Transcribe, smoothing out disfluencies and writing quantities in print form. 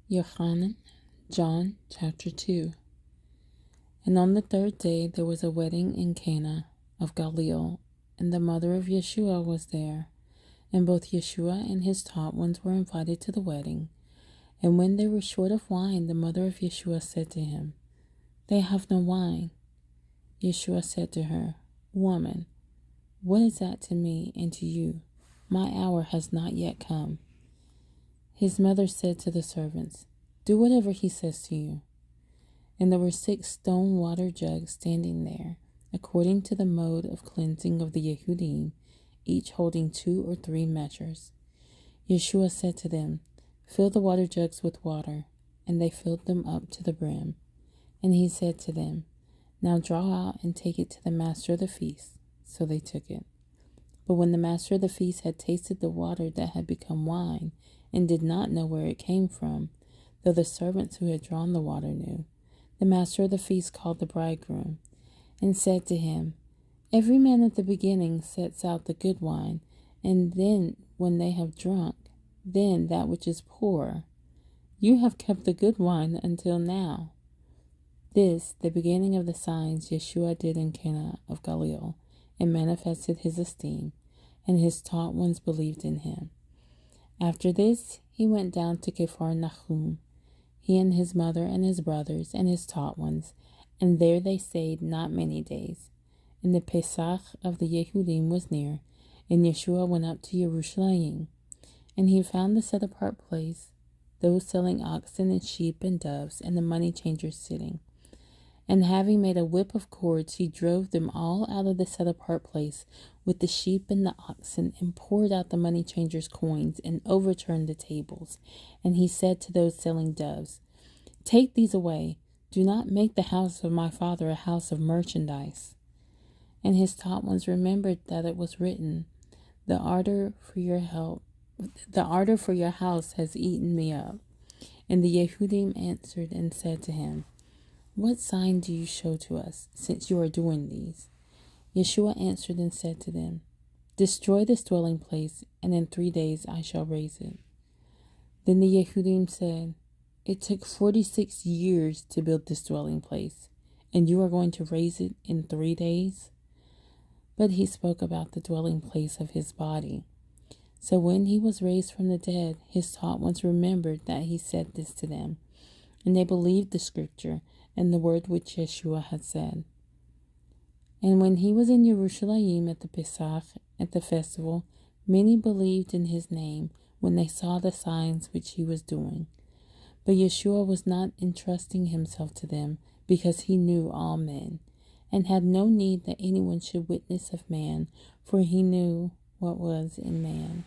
Yohanan, John chapter 2. And on the third day there was a wedding in Cana of Galilee, and the mother of Yeshua was there. And both Yeshua and his taught ones were invited to the wedding. And when they were short of wine, the mother of Yeshua said to him, "They have no wine." Yeshua said to her, "Woman, what is that to me and to you? My hour has not yet come." His mother said to the servants, "Do whatever he says to you." And there were 6 stone water jugs standing there, according to the mode of cleansing of the Yehudim, each holding 2 or 3 measures. Yeshua said to them, "Fill the water jugs with water." And they filled them up to the brim. And he said to them, "Now draw out and take it to the master of the feast." So they took it. But when the master of the feast had tasted the water that had become wine, and did not know where it came from, though the servants who had drawn the water knew, the master of the feast called the bridegroom, and said to him, "Every man at the beginning sets out the good wine, and then when they have drunk, then that which is poor. You have kept the good wine until now." This, the beginning of the signs Yeshua did in Cana of Galilee, and manifested his esteem, and his taught ones believed in him. After this, he went down to Nahum, he and his mother and his brothers and his taught ones, and there they stayed not many days. And the Pesach of the Yehudim was near, and Yeshua went up to Jerusalem. And he found the set-apart place, those selling oxen and sheep and doves, and the money changers sitting. And having made a whip of cords, he drove them all out of the set-apart place with the sheep and the oxen, and poured out the money changers' coins, and overturned the tables. And he said to those selling doves, "Take these away. Do not make the house of my Father a house of merchandise." And his taught ones remembered that it was written, The ardor for your house has eaten me up." And the Yehudim answered and said to him, "What sign do you show to us, since you are doing these?" Yeshua answered and said to them, "Destroy this dwelling place, and in 3 days I shall raise it." Then the Yehudim said, "It took 46 years to build this dwelling place, and you are going to raise it in 3 days?" But he spoke about the dwelling place of his body. So when he was raised from the dead, his taught ones remembered that he said this to them, and they believed the scripture and the word which Yeshua had said. And when he was in Jerusalem at the Pesach, at the festival, many believed in his name when they saw the signs which he was doing. But Yeshua was not entrusting himself to them, because he knew all men, and had no need that anyone should witness of man, for he knew what was in man.